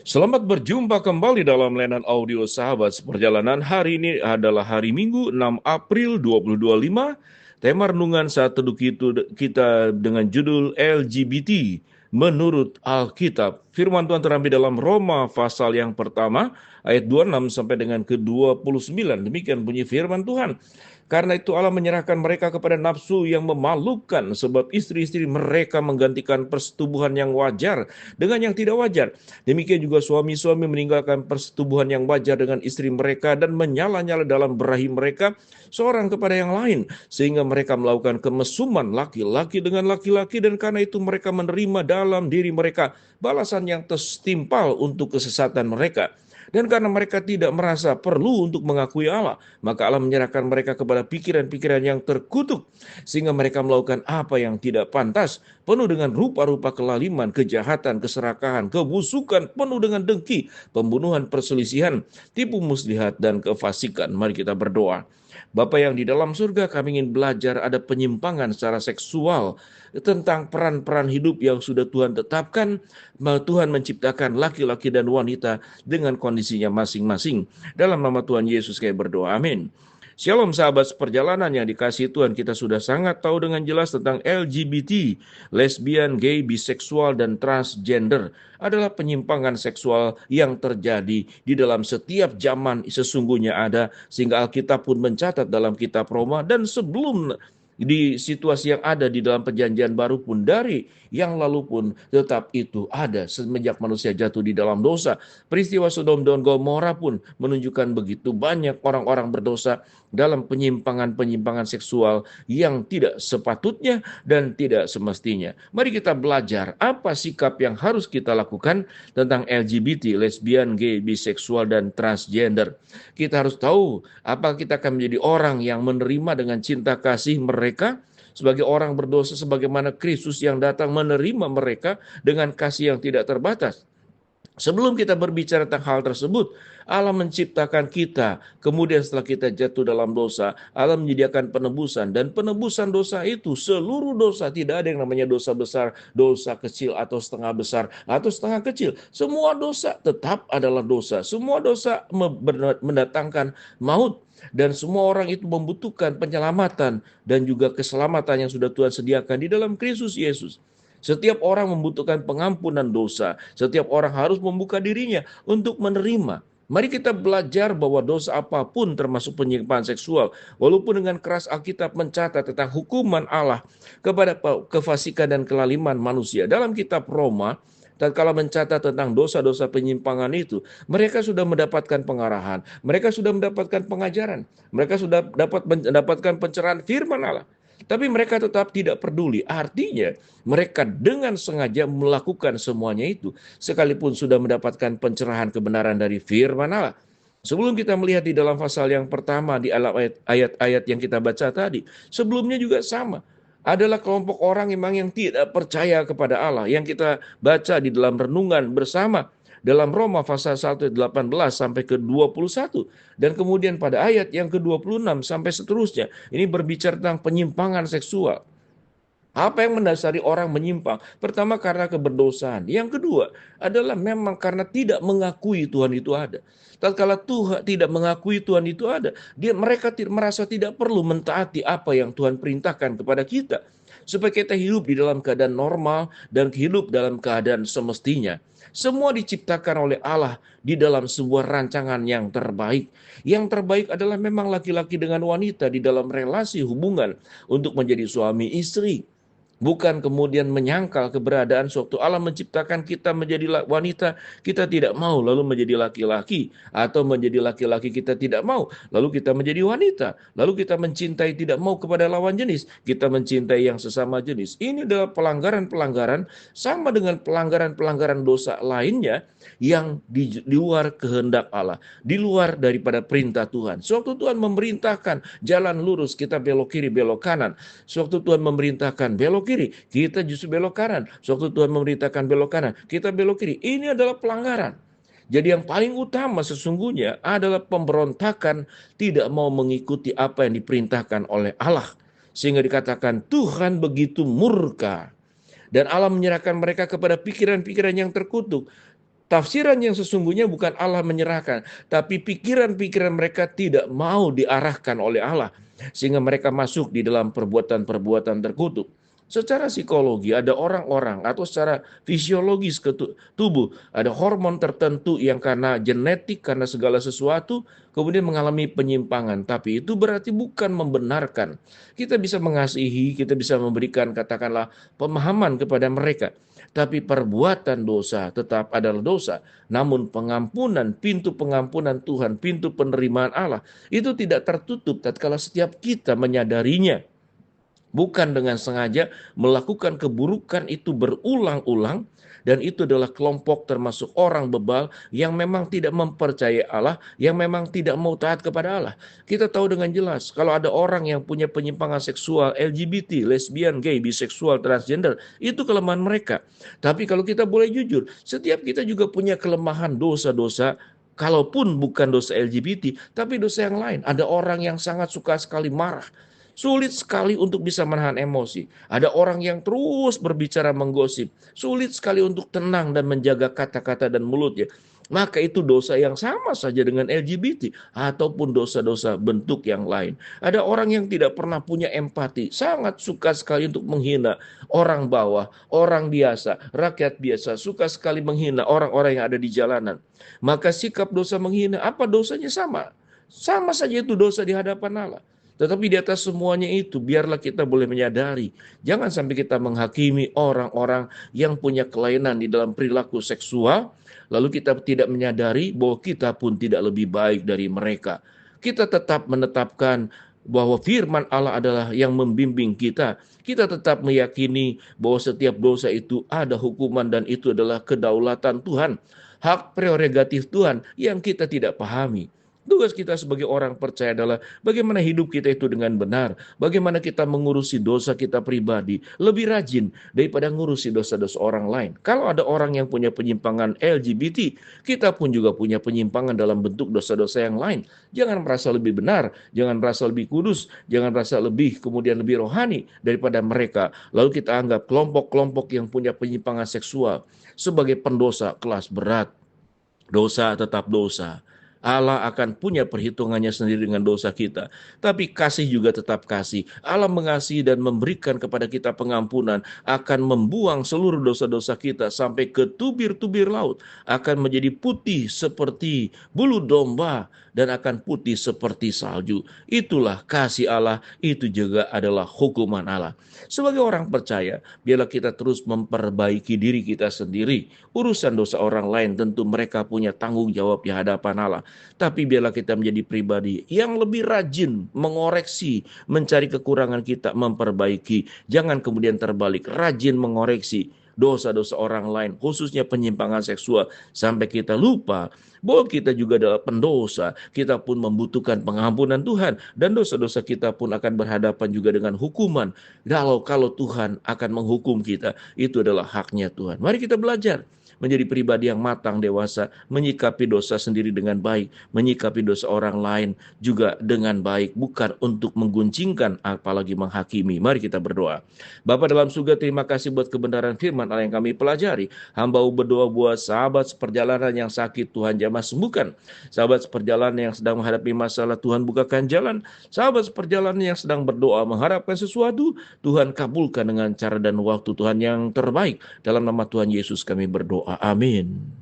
Selamat berjumpa kembali dalam layanan audio sahabat seperjalanan. Hari ini adalah hari Minggu 6 April 2025. Tema renungan saat teduh kita dengan judul LGBT menurut Alkitab. Firman Tuhan terambil dalam Roma pasal yang pertama ayat 26 sampai dengan ke-29. Demikian bunyi firman Tuhan. Karena itu Allah menyerahkan mereka kepada nafsu yang memalukan, sebab istri-istri mereka menggantikan persetubuhan yang wajar dengan yang tidak wajar. Demikian juga suami-suami meninggalkan persetubuhan yang wajar dengan istri mereka dan menyala-nyala dalam berahi mereka seorang kepada yang lain, sehingga mereka melakukan kemesuman laki-laki dengan laki-laki, dan karena itu mereka menerima dalam diri mereka balasan yang setimpal untuk kesesatan mereka. Dan karena mereka tidak merasa perlu untuk mengakui Allah, maka Allah menyerahkan mereka kepada pikiran-pikiran yang terkutuk, sehingga mereka melakukan apa yang tidak pantas, penuh dengan rupa-rupa kelaliman, kejahatan, keserakahan, kebusukan, penuh dengan dengki, pembunuhan, perselisihan, tipu muslihat, dan kefasikan. Mari kita berdoa. Bapa yang di dalam surga, kami ingin belajar ada penyimpangan secara seksual, tentang peran-peran hidup yang sudah Tuhan tetapkan, bahwa Tuhan menciptakan laki-laki dan wanita dengan kondisinya masing-masing. Dalam nama Tuhan Yesus kami berdoa, amin. Shalom sahabat seperjalanan yang dikasihi Tuhan, kita sudah sangat tahu dengan jelas tentang LGBT, lesbian, gay, biseksual, dan transgender adalah penyimpangan seksual yang terjadi di dalam setiap zaman sesungguhnya ada, sehingga Alkitab pun mencatat dalam kitab Roma, dan sebelum di situasi yang ada di dalam perjanjian baru pun, dari yang lalu pun tetap itu ada semenjak manusia jatuh di dalam dosa. Peristiwa Sodom dan Gomora pun menunjukkan begitu banyak orang-orang berdosa dalam penyimpangan-penyimpangan seksual yang tidak sepatutnya dan tidak semestinya. Mari kita belajar apa sikap yang harus kita lakukan tentang LGBT, lesbian, gay, biseksual, dan transgender. Kita harus tahu apa kita akan menjadi orang yang menerima dengan cinta kasih mereka sebagai orang berdosa, sebagaimana Kristus yang datang menerima mereka dengan kasih yang tidak terbatas. Sebelum kita berbicara tentang hal tersebut, Allah menciptakan kita. Kemudian setelah kita jatuh dalam dosa, Allah menyediakan penebusan. Dan penebusan dosa itu, seluruh dosa, tidak ada yang namanya dosa besar, dosa kecil, atau setengah besar, atau setengah kecil. Semua dosa tetap adalah dosa. Semua dosa mendatangkan maut. Dan semua orang itu membutuhkan penyelamatan dan juga keselamatan yang sudah Tuhan sediakan di dalam Kristus Yesus. Setiap orang membutuhkan pengampunan dosa. Setiap orang harus membuka dirinya untuk menerima. Mari kita belajar bahwa dosa apapun termasuk penyimpangan seksual, walaupun dengan keras Alkitab mencatat tentang hukuman Allah kepada kefasikan dan kelaliman manusia. Dalam kitab Roma, tatkala mencatat tentang dosa-dosa penyimpangan itu, mereka sudah mendapatkan pengarahan, mereka sudah mendapatkan pengajaran, mereka sudah dapat mendapatkan pencerahan firman Allah. Tapi mereka tetap tidak peduli. Artinya mereka dengan sengaja melakukan semuanya itu, sekalipun sudah mendapatkan pencerahan kebenaran dari firman Allah. Sebelum kita melihat di dalam pasal yang pertama, di ayat-ayat yang kita baca tadi, sebelumnya juga sama. Adalah kelompok orang yang tidak percaya kepada Allah, yang kita baca di dalam renungan bersama dalam Roma pasal 1 ayat 18 sampai ke 21, dan kemudian pada ayat yang ke-26 sampai seterusnya ini berbicara tentang penyimpangan seksual. Apa yang mendasari orang menyimpang? Pertama, karena keberdosaan. Yang kedua adalah memang karena tidak mengakui Tuhan itu ada. Tatkala Tuhan tidak mengakui Tuhan itu ada, mereka merasa tidak perlu mentaati apa yang Tuhan perintahkan kepada kita, supaya kita hidup di dalam keadaan normal dan hidup dalam keadaan semestinya. Semua diciptakan oleh Allah di dalam sebuah rancangan yang terbaik. Yang terbaik adalah memang laki-laki dengan wanita di dalam relasi hubungan untuk menjadi suami istri. Bukan kemudian menyangkal keberadaan sewaktu Allah menciptakan kita menjadi wanita, kita tidak mau lalu menjadi laki-laki, atau menjadi laki-laki kita tidak mau, lalu kita menjadi wanita, lalu kita mencintai tidak mau kepada lawan jenis, kita mencintai yang sesama jenis. Ini adalah pelanggaran-pelanggaran sama dengan pelanggaran-pelanggaran dosa lainnya yang di luar kehendak Allah, di luar daripada perintah Tuhan. Sewaktu Tuhan memerintahkan jalan lurus, kita belok kiri, belok kanan. Sewaktu Tuhan memerintahkan belok kiri, kita justru belok kanan. Sewaktu Tuhan memerintahkan belok kanan, kita belok kiri. Ini adalah pelanggaran. Jadi yang paling utama sesungguhnya adalah pemberontakan, tidak mau mengikuti apa yang diperintahkan oleh Allah. Sehingga dikatakan Tuhan begitu murka. Dan Allah menyerahkan mereka kepada pikiran-pikiran yang terkutuk. Tafsiran yang sesungguhnya bukan Allah menyerahkan, tapi pikiran-pikiran mereka tidak mau diarahkan oleh Allah, sehingga mereka masuk di dalam perbuatan-perbuatan terkutuk. Secara psikologi ada orang-orang atau secara fisiologis ke tubuh ada hormon tertentu yang karena genetik, karena segala sesuatu kemudian mengalami penyimpangan. Tapi itu berarti bukan membenarkan. Kita bisa mengasihi, kita bisa memberikan katakanlah pemahaman kepada mereka. Tapi perbuatan dosa tetap adalah dosa. Namun pengampunan, pintu pengampunan Tuhan, pintu penerimaan Allah itu tidak tertutup tatkala setiap kita menyadarinya. Bukan dengan sengaja melakukan keburukan itu berulang-ulang, dan itu adalah kelompok termasuk orang bebal yang memang tidak mempercayai Allah, yang memang tidak mau taat kepada Allah. Kita tahu dengan jelas kalau ada orang yang punya penyimpangan seksual, LGBT, lesbian, gay, biseksual, transgender, itu kelemahan mereka. Tapi kalau kita boleh jujur, setiap kita juga punya kelemahan dosa-dosa. Kalaupun bukan dosa LGBT, tapi dosa yang lain. Ada orang yang sangat suka sekali marah. Sulit sekali untuk bisa menahan emosi. Ada orang yang terus berbicara menggosip. Sulit sekali untuk tenang dan menjaga kata-kata dan mulutnya. Maka itu dosa yang sama saja dengan LGBT ataupun dosa-dosa bentuk yang lain. Ada orang yang tidak pernah punya empati, sangat suka sekali untuk menghina orang bawah, orang biasa, rakyat biasa, suka sekali menghina orang-orang yang ada di jalanan. Maka sikap dosa menghina, apa dosanya sama? Sama saja itu dosa di hadapan Allah. Tetapi di atas semuanya itu, biarlah kita boleh menyadari, jangan sampai kita menghakimi orang-orang yang punya kelainan di dalam perilaku seksual, lalu kita tidak menyadari bahwa kita pun tidak lebih baik dari mereka. Kita tetap menetapkan bahwa firman Allah adalah yang membimbing kita. Kita tetap meyakini bahwa setiap dosa itu ada hukuman dan itu adalah kedaulatan Tuhan. Hak prerogatif Tuhan yang kita tidak pahami. Tugas kita sebagai orang percaya adalah bagaimana hidup kita itu dengan benar. Bagaimana kita mengurusi dosa kita pribadi. Lebih rajin daripada ngurusi dosa-dosa orang lain. Kalau ada orang yang punya penyimpangan LGBT, kita pun juga punya penyimpangan dalam bentuk dosa-dosa yang lain. Jangan merasa lebih benar, jangan merasa lebih kudus, jangan merasa lebih kemudian lebih rohani daripada mereka. Lalu kita anggap kelompok-kelompok yang punya penyimpangan seksual sebagai pendosa kelas berat. Dosa tetap dosa. Allah akan punya perhitungannya sendiri dengan dosa kita. Tapi kasih juga tetap kasih. Allah mengasihi dan memberikan kepada kita pengampunan. Akan membuang seluruh dosa-dosa kita sampai ke tubir-tubir laut. Akan menjadi putih seperti bulu domba. Dan akan putih seperti salju. Itulah kasih Allah. Itu juga adalah hukuman Allah. Sebagai orang percaya, biarlah kita terus memperbaiki diri kita sendiri. Urusan dosa orang lain tentu mereka punya tanggung jawab di hadapan Allah. Tapi biarlah kita menjadi pribadi yang lebih rajin mengoreksi, mencari kekurangan kita, memperbaiki. Jangan kemudian terbalik, rajin mengoreksi dosa-dosa orang lain, khususnya penyimpangan seksual, sampai kita lupa bahwa kita juga adalah pendosa. Kita pun membutuhkan pengampunan Tuhan, dan dosa-dosa kita pun akan berhadapan juga dengan hukuman. Kalau Tuhan akan menghukum kita, itu adalah haknya Tuhan. Mari kita belajar menjadi pribadi yang matang, dewasa, menyikapi dosa sendiri dengan baik, menyikapi dosa orang lain juga dengan baik, bukan untuk mengguncingkan apalagi menghakimi. Mari kita berdoa. Bapa dalam surga, terima kasih buat kebenaran firman Allah yang kami pelajari. Hamba berdoa buat sahabat seperjalanan yang sakit, Tuhan jamah sembuhkan. Sahabat seperjalanan yang sedang menghadapi masalah, Tuhan bukakan jalan. Sahabat seperjalanan yang sedang berdoa mengharapkan sesuatu, Tuhan kabulkan dengan cara dan waktu Tuhan yang terbaik. Dalam nama Tuhan Yesus kami berdoa. Amin.